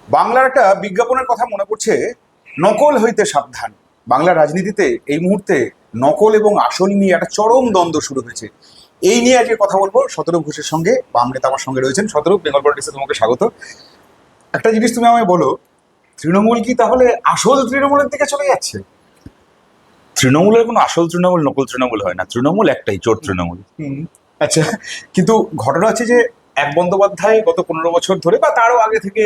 বাংলার একটা বিজ্ঞাপনের কথা মনে পড়ছে, নকল হইতে সাবধান। বাংলার রাজনীতিতে এই মুহূর্তে নকল এবং আসল নিয়ে একটা চরম দ্বন্দ্ব শুরু হয়েছে। এই নিয়ে আজকে কথা বলবো শতরূপ ঘোষের সঙ্গে। বাম নেতা আমার সঙ্গে রয়েছেন। শতরূপ, বেঙ্গল পলিটিক্সে তোমাকে স্বাগত। একটা জিনিস তুমি আমায় বলো, তৃণমূল কি তাহলে আসল তৃণমূলের দিকে চলে যাচ্ছে? তৃণমূলের কোনো আসল তৃণমূল নকল তৃণমূল হয় না, তৃণমূল একটাই, চোর তৃণমূল। আচ্ছা, কিন্তু ঘটনা হচ্ছে যে এক বন্দ্যোপাধ্যায় গত 15 বছর ধরে বা তারও আগে থেকে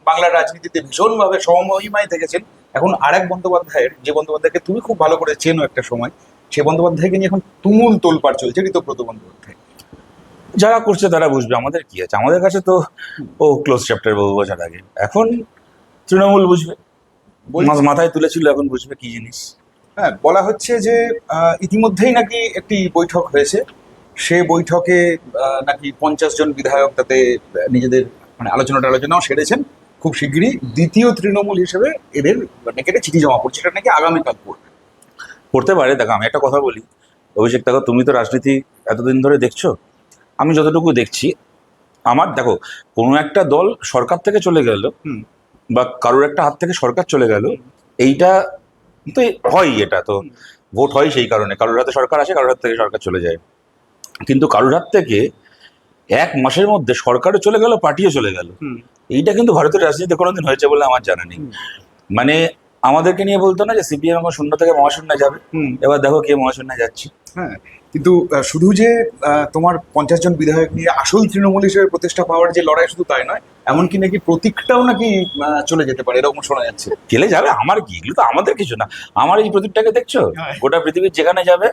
বাংলার রাজনীতিতে ভীষণভাবে সমমহিমায় থেকেছেন। এখন আরেক বন্দ্যোপাধ্যায়ের, যে বন্দ্যোপাধ্যায়কে তুমি খুব ভালো করে চেনো একটা সময়, সে বন্দ্যোপাধ্যায়কে নিয়ে এখন তুমুল তোলপাড় চলছে, ঋতব্রত বন্দ্যোপাধ্যায়। যারা করছে তারা বুঝবে, আমাদের কি আছে, আমাদের কাছে তো ও ক্লোজ চ্যাপ্টার বহু বছর আগে। এখন তৃণমূল বুঝবে, মাথায় তুলেছিল, এখন বুঝবে কি জিনিস। হ্যাঁ, বলা হচ্ছে যে ইতিমধ্যেই নাকি একটি বৈঠক হয়েছে। সে বৈঠকে নাকি 50 জন বিধায়ক তাতে নিজেদের মানে আলোচনাও সেরেছেন। খুব শিগগিরই দ্বিতীয় তৃণমূল হিসেবে এদের নাকি একটা চিঠি জমা পড়ছে, সেটা নাকি আগামীকাল পড়বে। করতে পারে। দেখো, আমি একটা কথা বলি, অভিষেক, দেখো, তুমি তো রাজনীতি এতদিন ধরে দেখছো, আমি যতটুকু দেখছি, আমার দেখো, কোনো একটা দল সরকার থেকে চলে গেল হুম। বা কারোর একটা হাত থেকে সরকার চলে গেল, এইটা তো হয়, এটা তো ভোট হয় সেই কারণে, কারোর হাতে সরকার আসে, কারোর হাত থেকে সরকার চলে যায়। কিন্তু কারোর হাত থেকে এক মাসের মধ্যে সরকারও চলে গেল, পার্টিও চলে গেল, এইটা কিন্তু ভারতের রাজনীতিতে কোনোদিন হয়েছে বলে আমার জানা নেই। মানে আমাদেরকে নিয়ে বলতো না যে সিপিএম এখন শূন্য থেকে মহাশূন্য যাবে, এবার দেখো কে মহাশূন্য যাচ্ছে। হ্যাঁ, কিন্তু শুধু যে তোমার 50 জন বিধায়ক নিয়ে আসল তৃণমূল হিসেবে প্রতিষ্ঠা পাওয়ার যে লড়াই, শুধু তাই নয়, এমনকি নাকি প্রতীকটাও নাকি চলে যেতে পারে, এরকম শোনা যাচ্ছে। গেলে যাবে, আমার কি, এগুলো তো আমাদের কিছু না। আমার এই প্রদীপটাকে দেখছো, হ্যাঁ। গোটা পৃথিবীর যেখানে যাবে,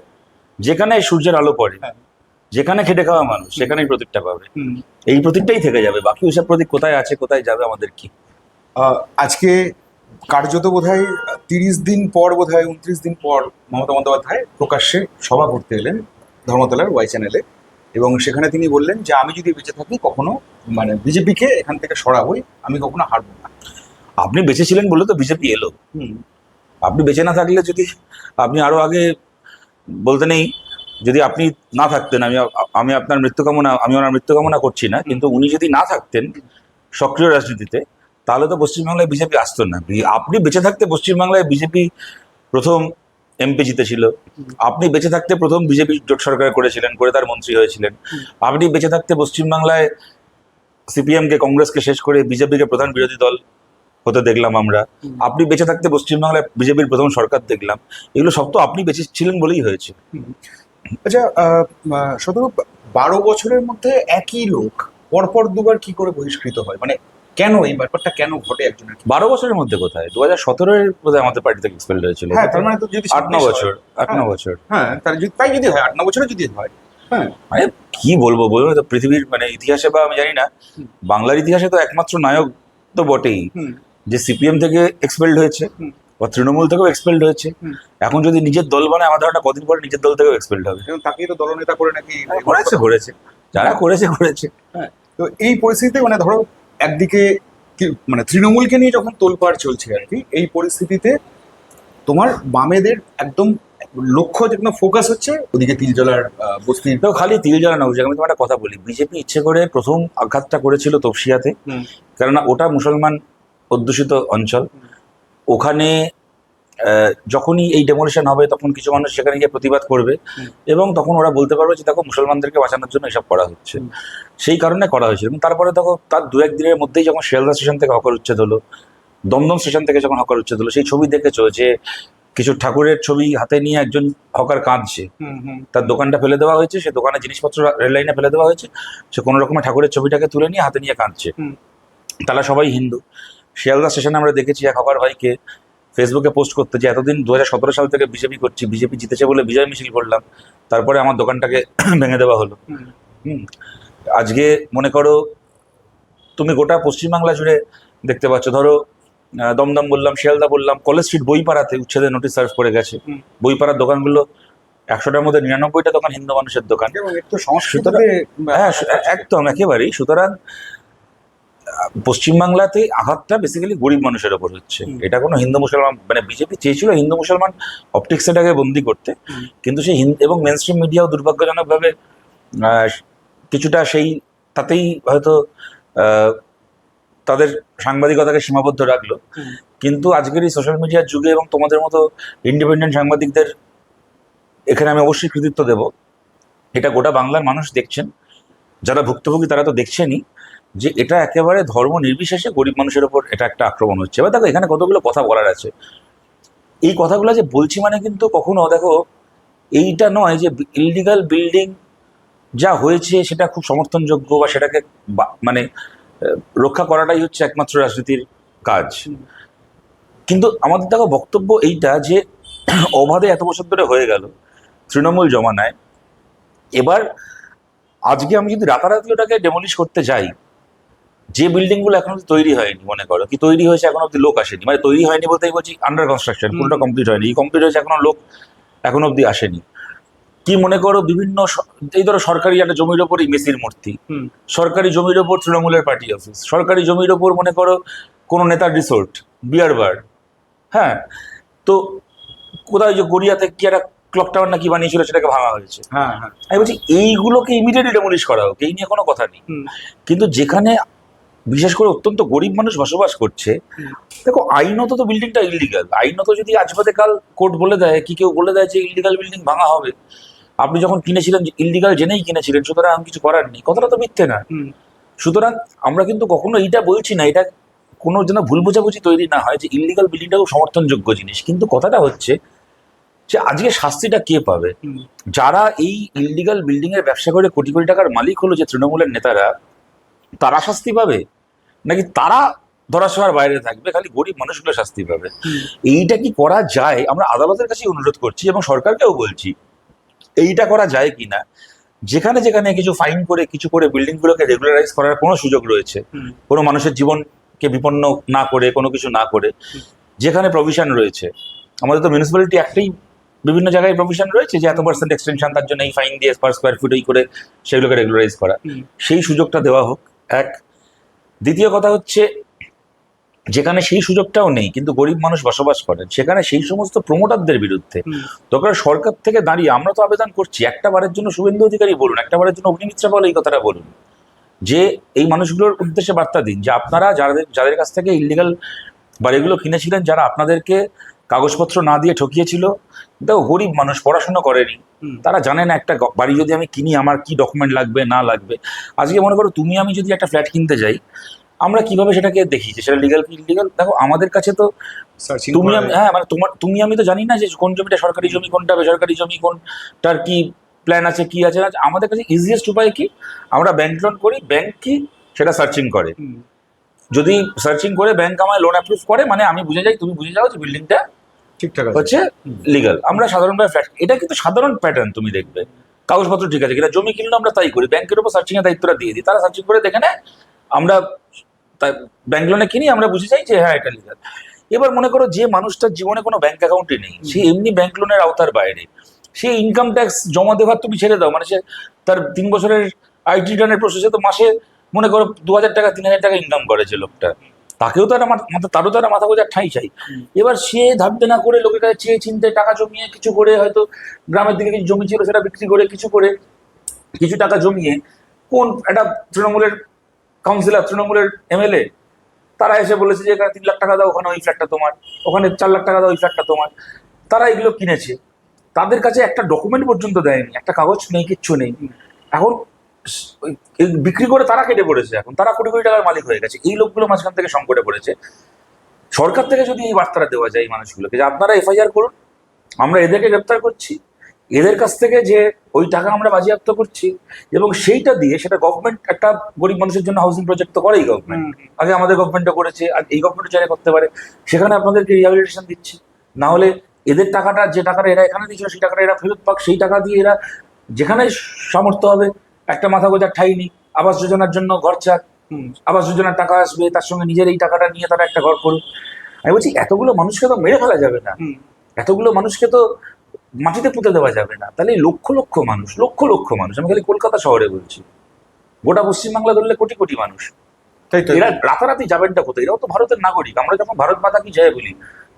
যেখানে সূর্যের আলো পড়ে, হ্যাঁ। যেখানে খেটে খাওয়া মানুষ, সেখানেই প্রতীকটা পাবে। এই প্রতীকটাই থেকে যাবে, বাকি ওইসব প্রতীক কোথায় আছে কোথায় যাবে আমাদের কি। আজকে কার্যত বোধহয় 30 দিন পর, বোধহয় 29 দিন পর, মমতা বন্দ্যোপাধ্যায় প্রকাশ্যে সভা করতে এলেন ধর্মতলার ওয়াই চ্যানেলে, এবং সেখানে তিনি বললেন যে আমি যদি বেঁচে থাকি কখনো মানে বিজেপিকে এখান থেকে সরাবই, আমি কখনো হারবো না। আপনি বেঁচে ছিলেন বলে তো বিজেপি এলো। আপনি বেঁচে না থাকলে, যদি আপনি আরো আগে বলতে নেই, যদি আপনি না থাকতেন, আমি আপনার মৃত্যু কামনা, আমি ওনার মৃত্যু কামনা করছি না, কিন্তু উনি যদি না থাকতেন সক্রিয় রাজনীতিতে, তাহলে তো পশ্চিমবাংলায় বিজেপি আসতো না। আপনি বেঁচে থাকতে পশ্চিমবাংলায় বিজেপি প্রথম এমপি জিতেছিল, আপনি বেঁচে থাকতে প্রথম বিজেপি জোট সরকার করেছিলেন, করে তার মন্ত্রী হয়েছিলেন, আপনি বেঁচে থাকতে পশ্চিমবাংলায় সিপিএম কে, কংগ্রেসকে শেষ করে বিজেপিকে প্রধান বিরোধী দল হতে দেখলাম আমরা, আপনি বেঁচে থাকতে পশ্চিমবাংলায় বিজেপির প্রথম সরকার দেখলাম। এগুলো সব তো আপনি বেঁচে ছিলেন বলেই হয়েছে। আচ্ছা, শতরূপ, 12 বছরের মধ্যে একই লোক পরপর দুবার কি করে বহিষ্কৃত হয়? মানে কেন এই ব্যাপারটা কেন ঘটে একজনের? 12 বছরের মধ্যে কোথায়, 2017-এ বোধহয় আমাদের পার্টি থেকে এক্সপেল হয়েছিল। হ্যাঁ, তার মানে তো যদি 8-9 বছর, 8-9 হ্যাঁ। বছর। হ্যাঁ, তাই যদি হয়, 8-9 বছরে যদি হয়, হ্যাঁ। মানে কি বলবো বলবো, তো পৃথিবীর মানে ইতিহাসে, বা আমি জানি না, বাংলার ইতিহাসে তো একমাত্র নায়ক তো বটেই যে সিপিএম থেকে এক্সপেলড হয়েছে বা তৃণমূল থেকেও এক্সপেলড হয়েছে। এখন যদি নিজের দল বানায়, আমার ধারণা কদিন পরে নিজের দল থেকেও এক্সপেলড হবে। এবং তাকেই তো দলনেতা করে নাকি করেছে, যারা করেছে। হ্যাঁ, তো এই পরিস্থিতিতে মানে ধরো একদিকে মানে তৃণমূলকে নিয়ে যখন তোলপাড় চলছে আর কি, এই পরিস্থিতিতে তোমার বামেদের একদম লক্ষ্য, যেখানে ফোকাস হচ্ছে ওদিকে তিলজলার বস্তির। তো খালি তিল জ্বালানো, আমি তোমার একটা কথা বলি, বিজেপি ইচ্ছে করে প্রথম আঘাতটা করেছিল তপসিয়াতে, কেননা ওটা মুসলমান অধ্যুষিত অঞ্চল। ওখানে যখনই এই ডেমোলিশন হবে, তখন কিছু মানুষ সেখানে গিয়ে প্রতিবাদ করবে, এবং তখন ওরা বলতে পারবে যে দেখো, মুসলমানদেরকে বাঁচানোর জন্য এসব করা হচ্ছে। সেই কারণে করা হয়েছিল। এবং তারপরে দেখো, তার 2-1 দিনের মধ্যেই যখন শিয়ালদা স্টেশন থেকে হকার উচ্ছেদ হলো, দমদম স্টেশন থেকে যখন হকার উচ্ছেদ হলো, সেই ছবি দেখেছো যে কিছু ঠাকুরের ছবি হাতে নিয়ে একজন হকার কাঁদছে, তার দোকানটা ফেলে দেওয়া হয়েছে, সে দোকানে জিনিসপত্র রেল লাইনে ফেলে দেওয়া হয়েছে, সে কোনো রকমের ঠাকুরের ছবিটাকে তুলে নিয়ে হাতে নিয়ে কাঁদছে। তারা সবাই হিন্দু। শিয়ালদা স্টেশনে আমরা দেখেছি এক হকার ভাইকে ফেসবুকে পোস্ট করতে, যে এতদিন 2017 সাল থেকে বিজেপি করছি, বিজেপি জিতেছে বলে বিজয় মিছিল করলাম, তারপরে আমার দোকানটাকে ভেঙে দেওয়া হলো। আজকে মনে করো তুমি গোটা পশ্চিমবাংলা জুড়ে দেখতে পাচ্ছ, ধরো দমদম বললাম, শিয়ালদা বললাম, কলেজ স্ট্রিট বইপাড়াতে উচ্ছেদের নোটিশ সার্ভ করে গেছে। বইপাড়ার দোকানগুলো 100টার মধ্যে 99টা দোকান হিন্দু মানুষের দোকান। হ্যাঁ, একদম একেবারেই। সুতরাং পশ্চিমবাংলাতে আঘাতটা বেসিক্যালি গরিব মানুষের ওপর হচ্ছে। এটা কোনো হিন্দু মুসলমান, মানে বিজেপি চেয়েছিল হিন্দু মুসলমান অপটিক্স এটাকে বন্দি করতে, কিন্তু সেই এবং মেন স্ট্রিম মিডিয়াও তাদের সাংবাদিকতাকে সীমাবদ্ধ রাখলো, কিন্তু আজকের এই সোশ্যাল মিডিয়ার যুগে এবং তোমাদের মতো ইন্ডিপেন্ডেন্ট সাংবাদিকদের এখানে আমি অবশ্যই কৃতিত্ব দেব। এটা গোটা বাংলার মানুষ দেখছেন, যারা ভুক্তভোগী তারা তো দেখছেনই, যে এটা একেবারে ধর্ম নির্বিশেষে গরিব মানুষের ওপর এটা একটা আক্রমণ হচ্ছে। এবার দেখো এখানে কতগুলো কথা বলার আছে। এই কথাগুলো যে বলছি মানে কিন্তু কখনো দেখো এইটা নয় যে ইললিগাল বিল্ডিং যা হয়েছে সেটা খুব সমর্থনযোগ্য বা সেটাকে মানে রক্ষা করাটাই হচ্ছে একমাত্র রাজনীতির কাজ। কিন্তু আমাদের দেখো বক্তব্য এইটা যে অবাধে এত বছর ধরে হয়ে গেল তৃণমূল জমানায়, এবার আজকে আমি যদি রাতারাতি ওটাকে ডেমলিশ করতে যাই, যে বিল্ডিং গুলো এখন অব্দি তৈরি হয়নি, মনে করো কি তৈরি হয়েছে এখন অব্দি লোক আসেনি, মানে তৈরি হয়নি বলতেই বলছি আন্ডার কনস্ট্রাকশন, পুরোটা কমপ্লিট হয়নি, এই কমপ্লিট হয়েছে এখনো লোক এখন অব্দি আসেনি। কি মনে করো বিভিন্ন এই ধরো সরকারি একটা জমির ওপরই মেসির মূর্তি, সরকারি জমির ওপর তৃণমূলের পার্টি অফিস, সরকারি জমির ওপর মনে করো কোনো নেতার রিসোর্ট, বিয়ার বার, হ্যাঁ, তো কোথায় যে গড়িয়াতে কি একটা ক্লক টাওয়ার না কি বানিয়েছিল সেটাকে ভাঙা হয়েছে। আমি বলছি এইগুলোকে ইমিডিয়েটলি ডেমলিশ করা হোক, এই নিয়ে কোনো কথা নেই। কিন্তু যেখানে বিশেষ করে অত্যন্ত গরিব মানুষ বসবাস করছে, দেখো আইনত তো বিল্ডিংটা ইললিগাল, আইনত যদি আজ বাদে কাল কোর্ট বলে দেয় কি কেউ বলে দেয় যে ইললিগাল বিল্ডিং ভাঙা হবে, আপনি যখন কিনেছিলেন ইললিগাল জেনেই কিনেছিলেন, সুতরাং আমি কিছু করার নেই, কথাটা তো মিথ্যে না। সুতরাং আমরা কিন্তু কখনো এইটা বলছি না, এটা কোনো যেন ভুল বোঝাবুঝি তৈরি না হয় যে ইললিগাল বিল্ডিংটা খুব সমর্থনযোগ্য জিনিস, কিন্তু কথাটা হচ্ছে যে আজকে শাস্তিটা কে পাবে? যারা এই ইললিগাল বিল্ডিং এর ব্যবসা করে কোটি কোটি টাকার মালিক হলো যে তৃণমূলের নেতারা, তারা শাস্তি পাবে নাকি তারা ধরাছোঁয়ার বাইরে থাকবে, খালি গরিব মানুষগুলো শাস্তি পাবে? এইটা কি করা যায়? আমরা আদালতের কাছে অনুরোধ করছি এবং সরকারকেও বলছি এইটা করা যায় কিনা, যেখানে যেখানে কিছু ফাইন করে কিছু করে বিল্ডিং গুলোকে রেগুলারাইজ করার কোনো সুযোগ রয়েছে, কোনো মানুষের জীবনকে বিপন্ন না করে, কোনো কিছু না করে, যেখানে প্রভিশন রয়েছে, আমাদের তো মিউনিসিপ্যালিটি একটাই বিভিন্ন জায়গায় প্রভিশন রয়েছে যে এত পার্সেন্ট এক্সটেনশন, তার জন্য এই ফাইন দিয়ে পার স্কোয়ার ফুট করে সেগুলোকে রেগুলারাইজ করা, সেই সুযোগটা দেওয়া হোক। এক, দ্বিতীয় কথা হচ্ছে যেখানে সেই সুযোগটাও নেই কিন্তু গরিব মানুষ বসবাস করেন, সেখানে সেই সমস্ত প্রমোটারদের বিরুদ্ধে দরকার সরকার থেকে দাঁড়িয়ে আমরা তো আবেদন করছি, একটা বারের জন্য শুভেন্দু অধিকারী বলুন, একটা বারের জন্য অগ্নিমিত্রা বল, এই কথাটা বলুন যে এই মানুষগুলোর উদ্দেশ্যে বার্তা দিন যে আপনারা যাদের কাছ থেকে ইললিগাল বাড়িগুলো কিনেছিলেন, যারা আপনাদেরকে কাগজপত্র না দিয়ে ঠকিয়েছিল, দেখো গরিব মানুষ পড়াশোনা করেনি, তারা জানে না একটা বাড়ি যদি আমি কিনি আমার কি ডকুমেন্ট লাগবে না লাগবে। আজকে মনে করো তুমি আমি যদি একটা ফ্ল্যাট কিনতে যাই, আমরা কিভাবে সেটাকে দেখি যে সেটা লিগাল কি ইলিগাল? দেখো আমাদের কাছে তো তুমি হ্যাঁ মানে তুমি আমি তো জানি না যে কোন জমিটা সরকারি জমি, কোনটা বেসরকারি জমি, কোনটার কি প্ল্যান আছে কি আছে না। আমাদের কাছে ইজিয়েস্ট উপায় কি, আমরা ব্যাংক লোন করি, ব্যাংক কি সেটা সার্চিং করে, যদি সার্চিং করে ব্যাংক আমায় লোন অ্যাপ্রুভ করে, মানে আমি বুঝে যাই, তুমি বুঝে যাও যে বিল্ডিংটা ঠিকঠাক হচ্ছে লিগাল। আমরা সাধারণভাবে ফ্ল্যাট, এটা কিন্তু সাধারণ প্যাটার্ন, তুমি দেখবে কাগজপত্র ঠিক আছে কিনা, জমি কিনলে আমরা তাই করি, ব্যাংকের উপর সার্চিং এর দায়িত্বটা দিয়ে দিই, তারা সার্চিং করে দেখে নেয়, আমরা ব্যাংক লোনে কিনি, আমরা বুঝে যাই যে হ্যাঁ এটা লিগাল। এবার মনে করো যে মানুষটার জীবনে কোনো ব্যাংক অ্যাকাউন্টই নেই, সে এমনি ব্যাংক লোনের আওতার বাইরে, সে ইনকাম ট্যাক্স জমা দেওয়ার তুমি ছেড়ে দাও, মানে সে তার 3 বছরের আইটি রিটার্নের প্রসেসে তো মাসে মনে করো 2000 টাকা 3000 টাকা ইনকাম করে যে লোকটা, তাকেও তো একটা তারও তো একটা মাথা গোজার ঠাঁই চাই। এবার সে ধার দেনা করে লোকের কাছে চেয়ে চিনতে টাকা জমিয়ে কিছু করে, হয়তো গ্রামের দিকে কিছু জমি ছিল সেটা বিক্রি করে কিছু করে কিছু টাকা জমিয়ে, কোন একটা তৃণমূলের কাউন্সিলর, তৃণমূলের এমএলএ, তারা এসে বলেছে যে এখানে 3 লাখ টাকা দাও, ওখানে ওই ফ্ল্যাটটা তোমার, ওখানে 4 লাখ টাকা দাও, ওই ফ্ল্যাটটা তোমার। তারা এগুলো কিনেছে, তাদের কাছে একটা ডকুমেন্ট পর্যন্ত দেয়নি, একটা কাগজ নেই, কিচ্ছু নেই। এখন বিক্রি করে তারা কেটে পড়েছে, এখন তারা কোটি কোটি টাকার মালিক হয়ে গেছে, এই লোকগুলো মাঝখান থেকে সংকটে পড়েছে। সরকার থেকে যদি এই বার্তাটা দেওয়া যায় এই মানুষগুলোকে যে আপনারা এফআইআর করুন, আমরা এদেরকে গ্রেপ্তার করছি, এদের কাছ থেকে যে ওই টাকা আমরা বাজেয়াপ্ত করছি, এবং সেইটা দিয়ে সেটা গভর্নমেন্ট একটা গরিব মানুষের জন্য হাউসিং প্রজেক্ট তো করেই গভর্নমেন্ট, আগে আমাদের গভর্নমেন্টও করেছে, আর এই গভর্নমেন্ট চাইলে করতে পারে, সেখানে আপনাদেরকে রিহ্যাবিলিটেশন দিচ্ছি। না হলে এদের টাকাটা, যে টাকাটা এরা এখানে দিচ্ছিল সেই টাকাটা এরা ফেরত পাক, সেই টাকা দিয়ে এরা যেখানে সামর্থ্য হবে, একটা মাথা গোজার ঠাঁই নেই, আবাস যোজনার জন্য ঘর চাক, আবাস যোজনার টাকা আসবে, তার সঙ্গে নিজের এই টাকাটা নিয়ে তারা একটা ঘর করুক। আমি বলছি এতগুলো মানুষকে তো মেরে ফেলা যাবে না, এতগুলো মানুষকে তো মাটিতে পুঁতে দেওয়া যাবে না। তাহলে লক্ষ লক্ষ মানুষ, লক্ষ লক্ষ মানুষ, আমি খালি কলকাতা শহরে বলছি, গোটা পশ্চিমবাংলা ধরলে কোটি কোটি মানুষ, তাই তো এরা রাতারাতি যাবেনটা কোথায়? এরাও তো ভারতের নাগরিক। আমরা যখন ভারত মাতা কি জয় বলি,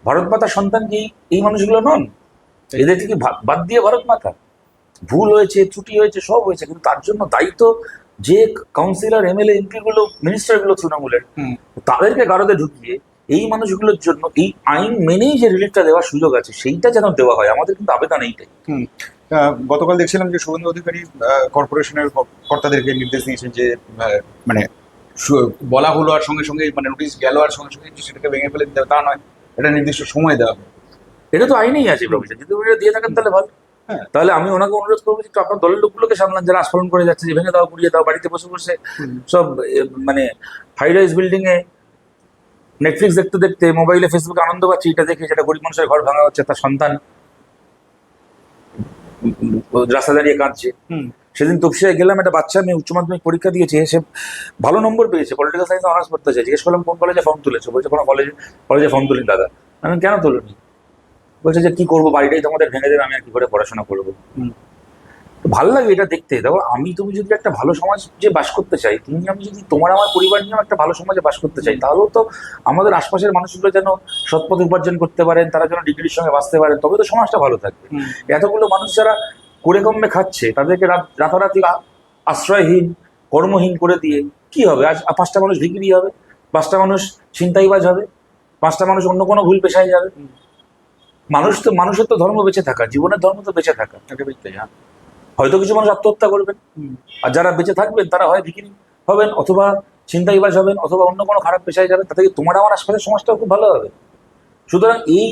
ভারত মাতার সন্তান কি এই মানুষগুলো নন? এদের থেকে বাদ দিয়ে ভারত মাতা, ভুল হয়েছে, ত্রুটি হয়েছে, সব হয়েছে, কিন্তু তার জন্য দায়ী তো যে কাউন্সিলর এমএলএ এমপি গুলো মিনিস্টার গুলো তৃণমূলের, তাদেরকে গারদে ঢুকিয়ে এই মানুষগুলোর জন্য এই আইন মেনেই যে রিলিফটা দেওয়ার সুযোগ আছে সেইটা যেন দেওয়া হয়। আমাদের কিন্তু আবেদন এইটাই। গতকাল দেখছিলাম যে শুভেন্দু অধিকারী কর্পোরেশনের কর্তাদেরকে নির্দেশ দিয়েছেন যে মানে বলা হলো আর সঙ্গে সঙ্গে মানে নোটিশ গেল আর সঙ্গে সঙ্গে সেটাকে ভেঙে ফেলে দিতে হবে তা নয়, এটা নির্দিষ্ট সময় দেওয়া হবে। এটা তো আইনেই আছে প্রভিশন, যদি ওটা দিয়ে থাকেন তাহলে ভালো। হ্যাঁ। তাহলে আমি ওনাকে অনুরোধ করবো যে একটু আপনার দলের লোকগুলোকে সামলান, যারা আস্ফলন করে যাচ্ছে, যে ভেঙে দাও, পুড়িয়ে দাও, বাড়িতে বসে বসে সব মানে হাই রাইজ বিল্ডিং এ নেটফ্লিক্স দেখতে দেখতে মোবাইলে ফেসবুকে আনন্দ পাচ্ছে এটা দেখে, যেটা গরিব মানুষের ঘর ভাঙা হচ্ছে, তার সন্তান রাস্তা দাঁড়িয়ে কাঁদছে। সেদিন তপসিয়ায় গেলাম, একটা বাচ্চা মেয়ে উচ্চ মাধ্যমিক পরীক্ষা দিয়েছে, সে ভালো নম্বর পেয়েছে, পলিটিক্যাল সায়েন্স অনার্স পড়তে চাই। জিজ্ঞেস করলাম কোন কলেজে ফর্ম তুলেছে, বলছে কোনো কলেজে ফর্ম তুলিনি দাদা। আমি কেন তুলনি? বলছে যে কি করবো, বাড়িটাই তোমাদের ভেঙে দেবে, আমি আর কি করে পড়াশোনা করবো। ভালো লাগে এটা দেখতে। দেখো, তুমি যদি একটা ভালো সমাজে বাস করতে চাই, আমি যদি তোমার আমার পরিবার নিয়েও একটা ভালো সমাজে বাস করতে চাই, তাহলেও তো আমাদের আশপাশের মানুষগুলো যেন সৎপথে উপার্জন করতে পারেন, তারা যেন ডিগ্রির সঙ্গে বাঁচতে পারেন, তবে তো সমাজটা ভালো থাকবে। এতগুলো মানুষ যারা করে কমে খাচ্ছে, তাদেরকে রাতারাতি আশ্রয়হীন, কর্মহীন করে দিয়ে কি হবে? আজ 5টা মানুষ ভিখিরি হবে, 5টা মানুষ ছিনতাইবাজ হবে, 5টা মানুষ অন্য কোনো ভুল পেশায় যাবে। মানুষের তো ধর্ম বেঁচে থাকা, জীবনের ধর্ম তো বেঁচে থাকা। হয়তো কিছু মানুষ আত্মহত্যা করবেন, আর যারা বেঁচে থাকবেন তারা হয় ভিখিরি হবেন, অথবা ছিনতাইবাজ হবেন, অথবা অন্য কোনো খারাপ পেশায় যাবেন। তাতে তোমার আমার আশপাশের সমাজটাও খুব ভালো হবে। সুতরাং এই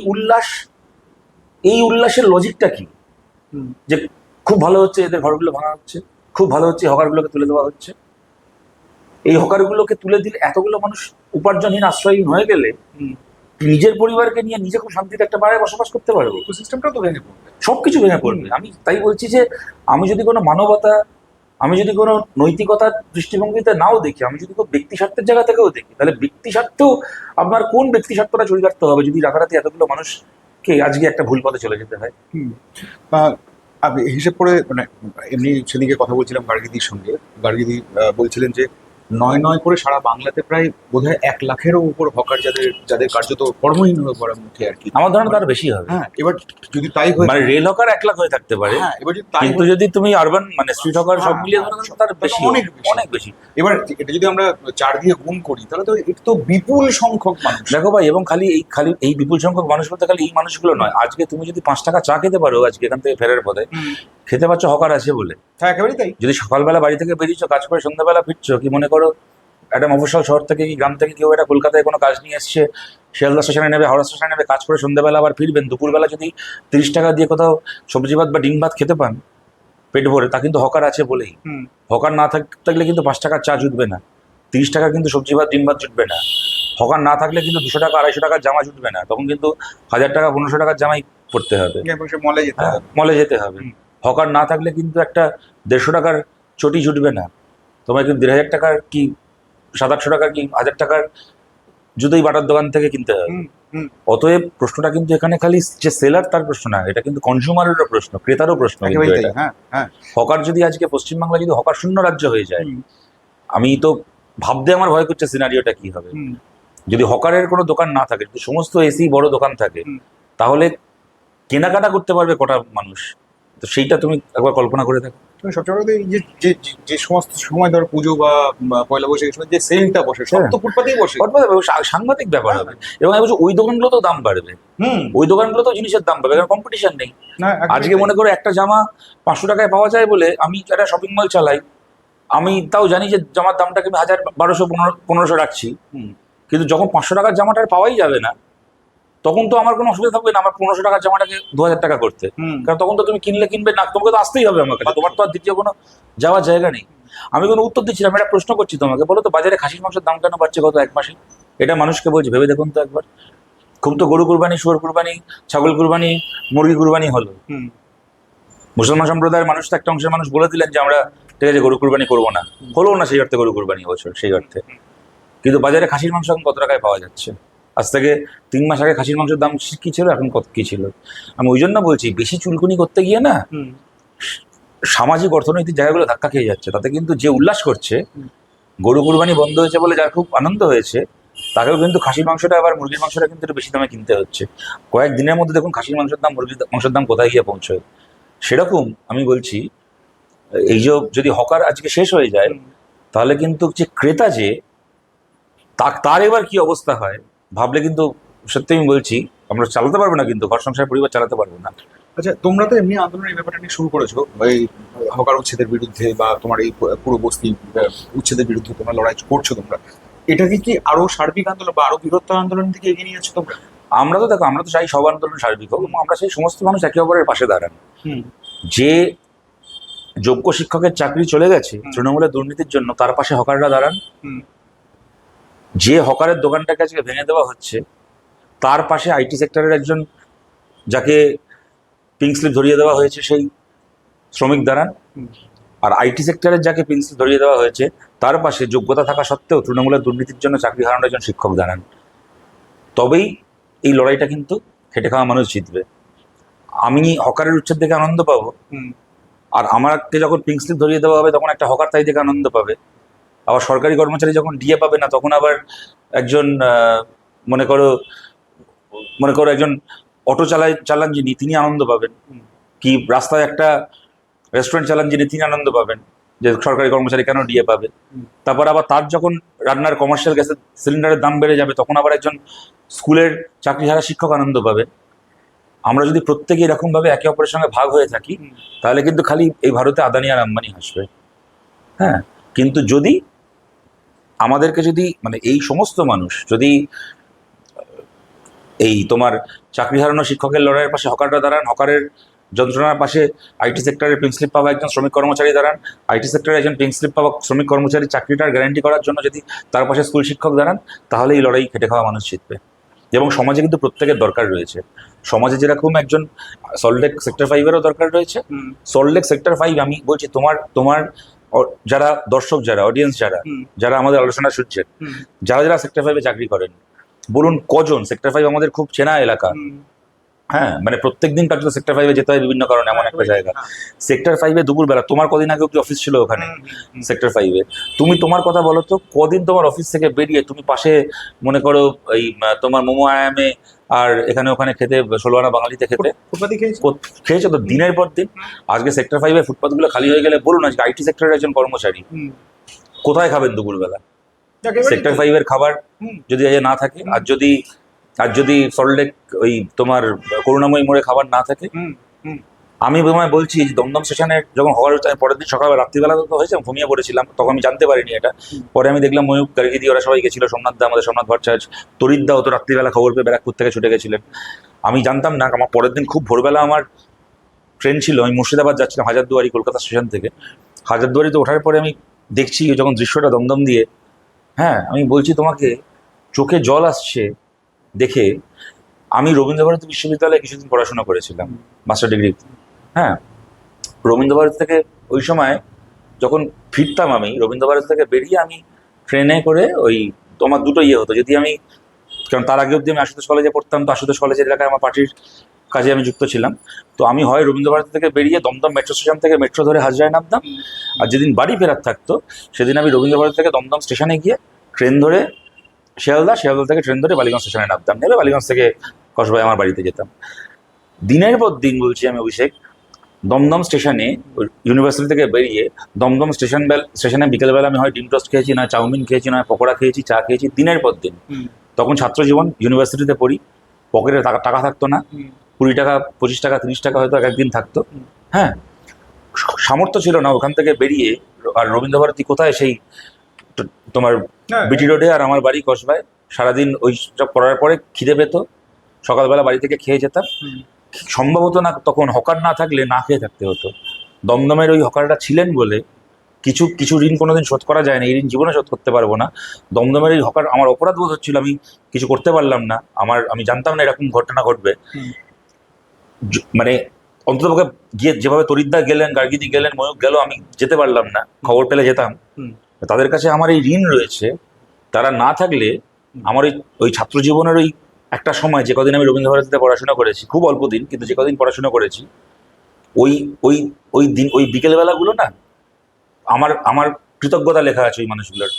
উল্লাসের লজিকটা কি? যে খুব ভালো হচ্ছে এদের ঘরগুলো ভাঙা হচ্ছে, খুব ভালো হচ্ছে হকারগুলোকে তুলে দেওয়া হচ্ছে। এই হকারগুলোকে তুলে দিলে এতগুলো মানুষ উপার্জনহীন, আশ্রয়হীন হয়ে গেলে নিজের পরিবারকে নিয়ে নিজে খুব শান্তিতে একটা বাড়িতে বসবাস করতে পারবো। সিস্টেমটা তো ভেঙে পড়বে, সবকিছু ভেঙে পড়বে। আমি তাই বলছি যে আমি যদি কোনো মানবতা, আমি যদি কোনো নৈতিকতার দৃষ্টিভঙ্গিতে নাও দেখি, আমি যদি কোনো ব্যক্তি স্বার্থের জায়গা থেকেও দেখি, তাহলে ব্যক্তি স্বার্থেও আপনার কোন ব্যক্তি স্বার্থটা চরিতার্থ হবে যদি রাতারাতি এতগুলো মানুষকে আজকে একটা ভুল পথে চলে যেতে হয়। আমি হিসেব করে মানে এমনি সেদিকে কথা বলছিলাম গার্গীদির সঙ্গে, গার্গীদি বলছিলেন যে 9 করে সারা বাংলাতে প্রায় বোধহয় 1 লাখেরও উপর হকার যাদের কার্যত কর্মহীন হয়ে পড়ার মুখে আর কি। আমার ধারণা তার বেশি হবে। হ্যাঁ, এবার যদি তাই হয়, মানে রেল হকার 1 লাখ হয়ে থাকতে পারে, হ্যাঁ, এবার যদি তাই কিন্তু যদি তুমি আরবান মানে স্ট্রিট হকার সব মিলিয়ে ধরো তার বেশি, অনেক বেশি। এবার এটা যদি আমরা 4 দিয়ে গুণ করি, তাহলে তো এটা তো বিপুল সংখ্যক মানুষ। দেখো ভাই, এবং খালি এই বিপুল সংখ্যক মানুষ বলতে খালি এই মানুষগুলো নয়। আজকে তুমি যদি 5 টাকা চা খেতে পারো, আজকে এখান থেকে ফেরার পথে খেতে পারছো হকার আছে বলে। হ্যাঁ, একেবারেই তাই। যদি সকালবেলা বাড়ি থেকে বেরিয়েছো, কাজ করে সন্ধ্যাবেলা ফিরছো, কি মনে করো একটা মফস্বল শহর থেকে কি গ্রাম থেকে কেউ একটা কলকাতায় কোনো কাজ নিয়ে এসছে, শিয়ালদা স্টেশনে নেবে, হাওড়া স্টেশনে নেবে, কাজ করে সন্ধ্যাবেলা আবার ফিরবেন, দুপুরবেলা যদি 30 টাকা দিয়ে কোথাও সবজি ভাত বা ডিম ভাত খেতে পান পেট ভরে, তা কিন্তু হকার আছে বলেই। হকার না থাকলে কিন্তু 5 টাকার চা জুটবে না, 30 টাকা কিন্তু সবজি ভাত ডিম ভাত জুটবে না। হকার না থাকলে কিন্তু 200 টাকা 250 টাকার জামা জুটবে না, তখন কিন্তু 1000 টাকা 1500 টাকার জামাই পড়তে হবে, মলে যেতে হবে। হকার না থাকলে কিন্তু একটা 150 টাকার চটি জুটবে না, তোমায় কিন্তু 1500 টাকার কি 700-800 টাকার কি 1000 টাকার জুতোই বাটার দোকান থেকে কিনতে হবে। অতএব প্রশ্নটা কিন্তু এখানে খালি যে সেলার তার প্রশ্ন না, এটা কিন্তু কনজিউমারেরও প্রশ্ন, ক্রেতারও প্রশ্ন। হকার যদি আজকে পশ্চিমবাংলা যদি হকার শূন্য রাজ্য হয়ে যায়, আমি তো ভাবতে আমার ভয় করছে সিনারিওটা কি হবে। যদি হকারের কোনো দোকান না থাকে, যদি সমস্ত এসি বড় দোকান থাকে, তাহলে কেনাকাটা করতে পারবে কটা মানুষ? তো সেইটা তুমি একবার কল্পনা করে দেখো। সবচেয়ে বড় এই যে সমস্ত সময় ধর পুজো বা পয়লা বৈশাখের সময় যে সেলটা বসে, সব তো ফুটপাতেই বসে, সাংঘাতিক ব্যাপার হবে। এবং আমি বলছি ওই দোকানগুলো তো দাম বাড়বে, ওই দোকানগুলো তো জিনিসের দাম পাবে, কারণ কম্পিটিশন নেই। আজকে মনে করো একটা জামা 500 টাকায় পাওয়া যায় বলে আমি একটা শপিং মল চালাই, আমি তাও জানি যে জামার দামটাকে আমি 1000, 1200, 1500 রাখছি, কিন্তু যখন 500 টাকার জামাটা পাওয়াই যাবে না, তখন তো আমার কোনো অসুবিধা থাকবে না আমার 1500 টাকার জামাটাকে 2000 টাকা করতে। কারণ তখন তো তুমি কিনবে না, তোমাকে তো আসতেই হবে আমার কাছে, তোমার তো আর দ্বিতীয় কোনো যাওয়ার জায়গা নেই। আমি কোনো উত্তর দিচ্ছি না, আমি একটা প্রশ্ন করছি তোমাকে, বলো তো বাজারে খাসির মাংসের দাম কেন বাড়ছে গত 1 মাসে? এটা মানুষকে বলছি, ভেবে দেখুন তো একবার। খুব তো গরু কুরবানি, শুয়োর কুরবানি, ছাগল কুরবানি, মুরগি কুরবানি হলো। মুসলমান সম্প্রদায়ের মানুষ তো একটা অংশের মানুষ বলে দিলেন যে আমরা ঠিক আছে গরু কুরবানি করবো না, হলো না সেই অর্থে গরু কুরবানি বছর সেই অর্থে। কিন্তু বাজারে খাসির মাংস এখন কত টাকায় পাওয়া যাচ্ছে? আজ থেকে 3 মাস আগে খাসির মাংসের দাম কি ছিল, এখন কত কি ছিল? আমি ওই জন্য বলছি, বেশি চুলকুনি করতে গিয়ে না সামাজিক অর্থনৈতিক জায়গাগুলো ধাক্কা খেয়ে যাচ্ছে। তাতে কিন্তু যে উল্লাস করছে, গরু কুরবানি বন্ধ হয়েছে বলে যার খুব আনন্দ হয়েছে, তাকেও কিন্তু খাসির মাংসটা আবার মুরগির মাংসটা কিন্তু একটু বেশি দামে কিনতে হচ্ছে। কয়েকদিনের মধ্যে দেখুন খাসির মাংসের দাম, মুরগির মাংসের দাম কোথায় গিয়ে পৌঁছয়। সেরকম আমি বলছি, এই যে যদি হকার আজকে শেষ হয়ে যায়, তাহলে কিন্তু যে ক্রেতা যে তার এবার কি অবস্থা হয় ভাবলে কিন্তু সত্যি আমি বলছি আমরা চালাতে পারবো না, কিন্তু ঘর সংসার পরিবার চালাতে পারবো না। আচ্ছা, তোমরা তো এমনি আন্দোলন এই ব্যাপারটা নিয়ে শুরু করেছো, এই হকার উচ্ছেদের বিরুদ্ধে বা তোমার এই পুরো বস্তি উচ্ছেদের বিরুদ্ধে তোমরা লড়াই করছো তোমরা। এটাকে কি আরো সার্বিক আন্দোলন বা আরো বৃহত্তর আন্দোলনের দিকে এগিয়ে নিয়ে যাচ্ছ তোমরা? আমরা তো দেখো, আমরা তো চাই সব আন্দোলন সার্বিক হোক এবং আমরা চাই সমস্ত মানুষ একে অপরের পাশে দাঁড়ান। হুম। যে যোগ্য শিক্ষকের চাকরি চলে গেছে হুম। তৃণমূলের দুর্নীতির জন্য, তার পাশে হকাররা দাঁড়ান। হুম। যে হকারের দোকানটাকে আজকে ভেঙে দেওয়া হচ্ছে তার পাশে আইটি সেক্টরের একজন যাকে পিঙ্ক স্লিপ ধরিয়ে দেওয়া হয়েছে সেই শ্রমিক দাঁড়ান। হুম। আর আইটি সেক্টরের যাকে পিঙ্ক স্লিপ ধরিয়ে দেওয়া হয়েছে তার পাশে যোগ্যতা থাকা সত্ত্বেও তৃণমূলের দুর্নীতির জন্য চাকরি হারানোর একজন শিক্ষক দাঁড়ান। তবেই এই লড়াইটা কিন্তু খেটে খাওয়া মানুষ জিতবে। আমি হকারের উচ্ছেদ দেখে আনন্দ পাবো, হুম। আর আমাকে যখন পিঙ্ক স্লিপ ধরিয়ে দেওয়া হবে তখন একটা হকার তাই দেখে আনন্দ পাবে। আবার সরকারি কর্মচারী যখন ডিএ পাবে না তখন আবার একজন মনে করো মনে করো একজন অটো চালান যিনি তিনি আনন্দ পাবেন, কি রাস্তায় একটা রেস্টুরেন্ট চালান যিনি তিনি আনন্দ পাবেন যে সরকারি কর্মচারী কেন ডিএ পাবে। তারপর আবার তার যখন রান্নার কমার্শিয়াল গ্যাসের সিলিন্ডারের দাম বেড়ে যাবে তখন আবার একজন স্কুলের চাকরিহারা শিক্ষক আনন্দ পাবে। আমরা যদি প্রত্যেকে এরকমভাবে একে অপরের সঙ্গে ভাগ হয়ে থাকি তাহলে কিন্তু খালি এই ভারতে আদানি আর আম্বানি হাসবে। হ্যাঁ, কিন্তু যদি আমাদেরকে যদি মানে এই সমস্ত মানুষ যদি এই তোমার চাকরি হারানো শিক্ষকের লড়াইয়ের পাশে হকাররা দাঁড়ান, হকারের যন্ত্রণার পাশে আইটি সেক্টরের পিঙ্ক স্লিপ পাওয়া একজন শ্রমিক কর্মচারী দাঁড়ান, আইটি সেক্টরের একজন পিঙ্ক স্লিপ পাওয়া শ্রমিক কর্মচারী চাকরিটার গ্যারান্টি করার জন্য যদি তার পাশে স্কুল শিক্ষক দাঁড়ান, তাহলে এই লড়াই খেটে খাওয়া মানুষ জিতবে। এবং সমাজে কিন্তু প্রত্যেকের দরকার রয়েছে। সমাজে যেরকম একজন সল্টলেক সেক্টর 5-এরও দরকার রয়েছে, সল্টলেক সেক্টর 5 আমি বলছি তোমার তোমার যারা দর্শক, যারা অডিয়েন্স, যারা আমাদের আলোচনা শুনছেন, যারা যারা সেক্টর 5-এ চাকরি করেন বলুন কজন? সেক্টর 5 আমাদের খুব চেনা এলাকা। হ্যাঁ, মানে প্রত্যেকদিন কাজ সেক্টর 5-এ যেতে হয় বিভিন্ন কারণে, এমন একটা জায়গা। সেক্টর 5-এ দুপুরবেলা তোমার কদিন আগে কি অফিস ছিল ওখানে সেক্টর 5-এ? তুমি তোমার কথা বলো তো, কদিন তোমার অফিস থেকে বেরিয়ে তুমি পাশে মনে করো এই তোমার মোমো আয়ামে আর এখানে ওখানে খেতে, ষোলোয়ানা বাঙালিতে খেতে খেয়েছো তো দিনের পর দিন। আজকে সেক্টর 5-এ ফুটপাথগুলো খালি হয়ে গেলে বলুন আজকে আইটি সেক্টরের একজন কর্মচারী কোথায় খাবেন দুপুরবেলা? সেক্টর 5-এর খাবার যদি না থাকে, আর যদি সল্টলেক ওই তোমার করুণাময়ী মোড়ে খাবার না থাকে, আমি তোমায় বলছি যে দমদম স্টেশনে যখন হওয়ার পরের দিন সকালবেলা রাত্রিবেলা তো হয়েছে, ঘুমিয়ে পড়েছিলাম, তখন আমি জানতে পারিনি এটা। পরে আমি দেখলাম ময়ূক গাড়ি দিয়ে ওরা সবাই গেছিল, সোমনাথ দা, আমাদের সোমনাথ ভট্টাচার্য, তরিদ্দা হতো রাত্রিবেলা খবর পেয়ে ব্যারাকপুর থেকে ছুটে গেছিলেন। আমি জানতাম না। আমার পরের দিন খুব ভোরবেলা আমার ট্রেন ছিল, আমি মুর্শিদাবাদ যাচ্ছিলাম হাজারদুয়ারি কলকাতা স্টেশন থেকে। হাজারদুয়ারিতে ওঠার পরে আমি দেখছি যখন দৃশ্যটা দমদম দিয়ে, হ্যাঁ আমি বলছি তোমাকে চোখে জল আসছে দেখে। আমি রবীন্দ্রভারতী বিশ্ববিদ্যালয়ে কিছুদিন পড়াশোনা করেছিলাম মাস্টার ডিগ্রি। হ্যাঁ, রবীন্দ্রভারতী থেকে ওই সময় যখন ফিরতাম আমি রবীন্দ্রভারতী থেকে বেরিয়ে আমি ট্রেনে করে ওই তোমার দুটো ইয়ে হতো, যদি আমি, কারণ তার আগে অব্দি আমি আশুতোষ কলেজে পড়তাম, তো আশুতোষ কলেজের এলাকায় আমার পার্টির কাজে আমি যুক্ত ছিলাম। তো আমি হয় রবীন্দ্রভারতী থেকে বেরিয়ে দমদম মেট্রো স্টেশন থেকে মেট্রো ধরে হাজরায় নামতাম, আর যেদিন বাড়ি ফেরার থাকতো সেদিন আমি রবীন্দ্রভারতী থেকে দমদম স্টেশনে গিয়ে ট্রেন ধরে শিয়ালদা থেকে ট্রেন ধরে বালিগঞ্জ স্টেশনে নামতাম, নেবে বালিগঞ্জ থেকে কসবায় আমার বাড়িতে যেতাম। দিনের পর দিন বলছি আমি অভিষেক, দমদম স্টেশনে ইউনিভার্সিটি থেকে বেরিয়ে দমদম স্টেশনে বিকেলবেলা আমি হয় ডিম টোস্ট খেয়েছি, না চাউমিন খেয়েছি, না পকোড়া খেয়েছি, চা খেয়েছি দিনের পর দিন। তখন ছাত্র জীবন, ইউনিভার্সিটিতে পড়ি, পকেটে টাকা থাকতো না, 20 টাকা 25 টাকা 30 টাকা হয়তো একদিন থাকতো। হ্যাঁ, সামর্থ্য ছিল না ওখান থেকে বেরিয়ে। আর রবীন্দ্রভারতী কোথায়, সেই তোমার বিটি রোডে, আর আমার বাড়ি কসবায়। সারাদিন ওই সব করার পরে খিদে পেতো, সকালবেলা বাড়ি থেকে খেয়ে যেতাম। সম্ভব হতো না তখন, হকার না থাকলে না খেয়ে থাকতে হতো। দমদমের ওই হকাররা ছিলেন বলে কিছু ঋণ কোনোদিন শোধ করা যায় না, এই ঋণ জীবনে শোধ করতে পারবো না। দমদমের এই হকার, আমার অপরাধ বোধ হচ্ছিল, আমি কিছু করতে পারলাম না। আমি জানতাম না এরকম ঘটনা ঘটবে। মানে অন্ততপক্ষে গিয়ে যেভাবে তরিদ্দা গেলেন, গার্গিদি গেলেন, ময়ূক গেল, আমি যেতে পারলাম না, খবর পেলে যেতাম। তাদের কাছে আমার এই ঋণ রয়েছে। তারা না থাকলে আমার ওই ছাত্র জীবনের ওই একটা সময়, যে কদিন আমি রবীন্দ্রভারতীতে পড়াশোনা করেছি, খুব অল্প দিন, কিন্তু যে কদিন পড়াশোনা করেছি, ওই ওই ওই দিন, ওই বিকেলবেলাগুলো না, আমার কৃতজ্ঞতা লেখা আছে ওই মানুষগুলোর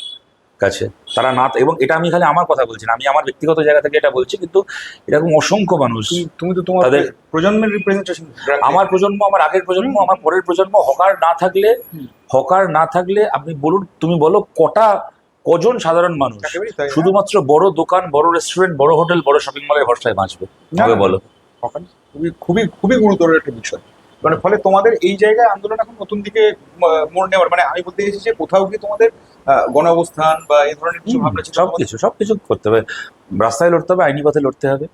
কাছে তারা না, এবং এটা আমি খালি আমার কথা বলছি না, আমি আমার ব্যক্তিগত জায়গা থেকে এটা বলছি, কিন্তু এরকম অসংখ্য মানুষ। তুমি তো তোমার তাদের- প্রজন্মের রিপ্রেজেন্টেশন আমার প্রজন্ম, আমার আগের প্রজন্ম, আমার পরের প্রজন্ম, হকার না থাকলে আপনি বলুন, তুমি বলো কজন সাধারণ মানুষ শুধুমাত্র বড় দোকান, বড় রেস্টুরেন্ট, বড় হোটেল, বড় শপিং মলের ভরসায় বাঁচবে? তবে বলো। খুবই খুবই খুবই গুরুতর একটা বিষয়। মানে ফলে তোমাদের এই জায়গায় আন্দোলন এখন নতুন দিকে মোড় নেওয়ার, মানে আমি বলতে চাইছি যে কোথাও কি তোমাদের গণ অবস্থান বা এই ধরনের কিছু ভাবনা ছিল? সবকিছু করতে হবে, রাস্তায় লড়তে হবে, আইনি পথে লড়তে হবে।